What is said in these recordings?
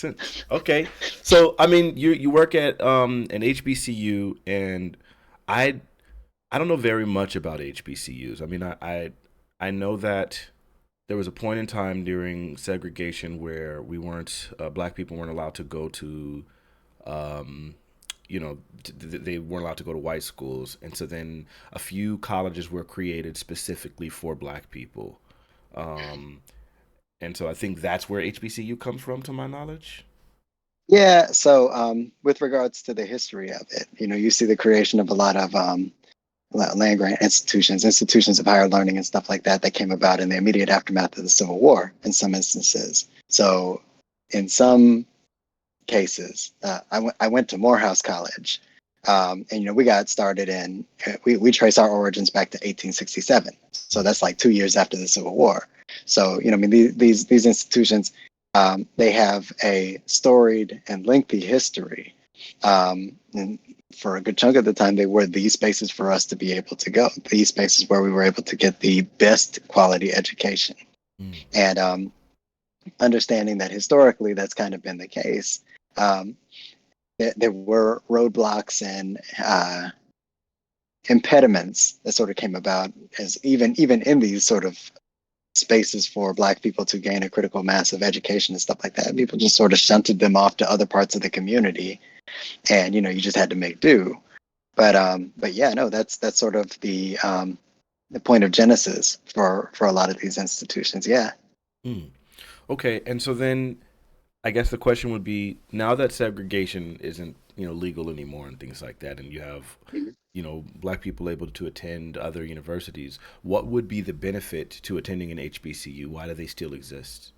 sense. Okay, so I mean, you work at an HBCU, and I I don't know very much about HBCUs. I mean, I know that there was a point in time during segregation where we weren't black people weren't allowed to go to um, they weren't allowed to go to white schools, and so then a few colleges were created specifically for black people, um, and so I think that's where HBCU comes from, to my knowledge. Yeah, so with regards to the history of it, you see the creation of a lot of land grant institutions, institutions of higher learning and stuff like that that came about in the immediate aftermath of the Civil War in some instances. So in some cases, I went to Morehouse College, and we got started we trace our origins back to 1867. So that's like 2 years after the Civil War. So I mean these institutions, they have a storied and lengthy history, and for a good chunk of the time they were the spaces for us to be able to go, these spaces where we were able to get the best quality education. Mm. And understanding that historically that's kind of been the case. Um, there were roadblocks and impediments that sort of came about as even in these sort of spaces for Black people to gain a critical mass of education and stuff like that. People just sort of shunted them off to other parts of the community, and you just had to make do. But yeah, no, that's sort of the point of genesis for a lot of these institutions. Yeah. Mm. Okay, and so then I guess the question would be, now that segregation isn't legal anymore and things like that, and you have black people able to attend other universities, what would be the benefit to attending an HBCU? Why do they still exist?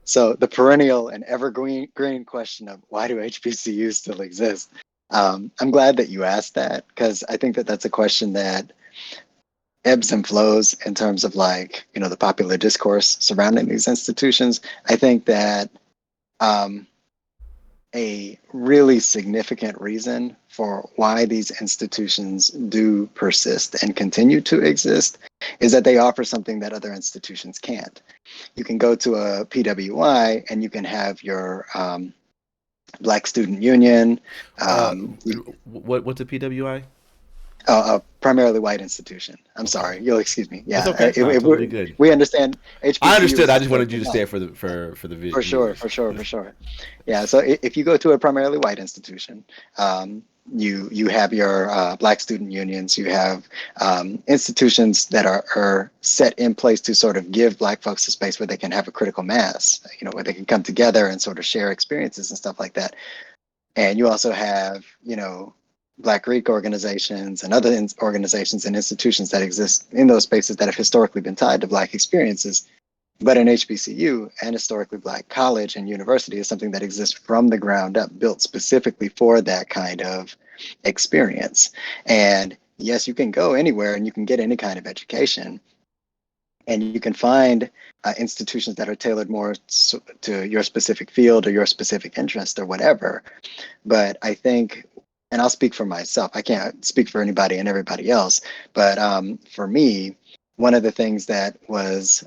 So the perennial and evergreen green question of why do HBCUs still exist? I'm glad that you asked that, because I think that that's a question that ebbs and flows in terms of, like, the popular discourse surrounding these institutions. I think that um, a really significant reason for why these institutions do persist and continue to exist is that they offer something that other institutions can't. You can go to a PWI and you can have your Black Student Union, Uh, um, what's a PWI? a primarily white institution. I'm Okay, sorry, you'll excuse me. that's Yeah, okay. No, if totally good. we understand I HBCU understood. is I just wanted historically you to say black. it for the For sure, viewers. for sure, for sure. Yeah. So if you go to a primarily white institution, you have your Black student unions. You have institutions that are set in place to sort of give Black folks a space where they can have a critical mass. Where they can come together and sort of share experiences and stuff like that. And you also have Black Greek organizations and other organizations and institutions that exist in those spaces that have historically been tied to Black experiences. But an HBCU, an historically Black college and university, is something that exists from the ground up, built specifically for that kind of experience. And yes, you can go anywhere and you can get any kind of education, and you can find institutions that are tailored more to your specific field or your specific interest or whatever. But I think, and I'll speak for myself, I can't speak for anybody and everybody else, but for me, one of the things that was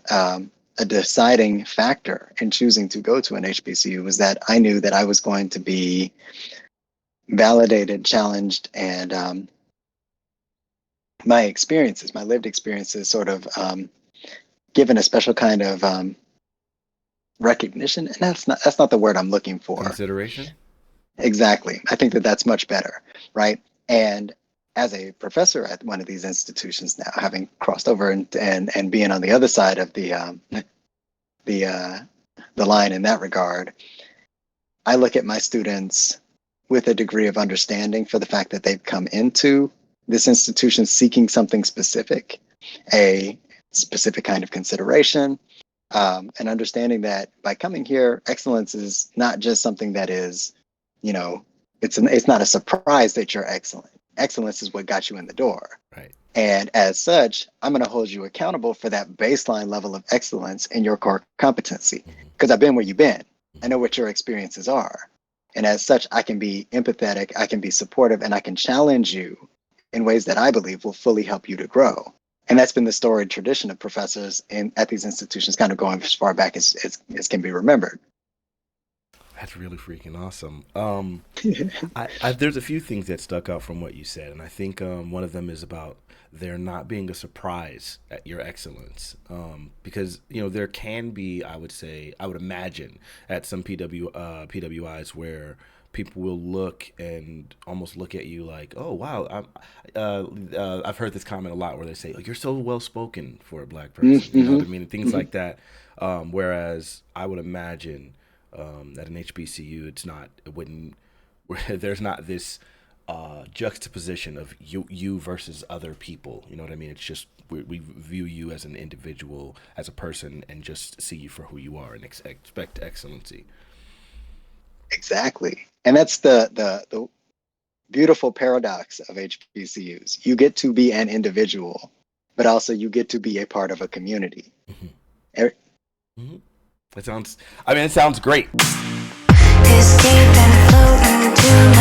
a deciding factor in choosing to go to an HBCU was that I knew that I was going to be validated, challenged, and my experiences, my lived experiences, sort of given a special kind of recognition. And that's not the word I'm looking for. Consideration. Exactly. I think that that's much better, right? And as a professor at one of these institutions now, having crossed over and being on the other side of the uh, the line in that regard, I look at my students with a degree of understanding for the fact that they've come into this institution seeking something specific, a specific kind of consideration, and understanding that by coming here, excellence is not just something that is, you know, it's not a surprise that you're excellent. Excellence is what got you in the door. Right. And as such, I'm going to hold you accountable for that baseline level of excellence in your core competency, Hmm. because I've been where you've been. I Hmm. know what your experiences are. And as such, I can be empathetic, I can be supportive, and I can challenge you in ways that I believe will fully help you to grow. And that's been the storied tradition of professors at these institutions, kind of going as far back as can be remembered. That's really freaking awesome. There's a few things that stuck out from what you said, and I think one of them is about there not being a surprise at your excellence, because there can be, I would say, I would imagine at some PWIs where people will look and almost look at you like, oh wow, I've heard this comment a lot where they say, oh, you're so well spoken for a black person, you know what I Hmm. mean, and things Hmm. like that. Whereas I would imagine at an HBCU, it wouldn't, there's not this juxtaposition of you versus other people. You know what I mean? It's just we view you as an individual, as a person, and just see you for who you are and expect excellency. Exactly. And that's the beautiful paradox of HBCUs. You get to be an individual, but also you get to be a part of a community. Mm-hmm. E- Mm-hmm. It sounds. I mean, it sounds great. Escape and float into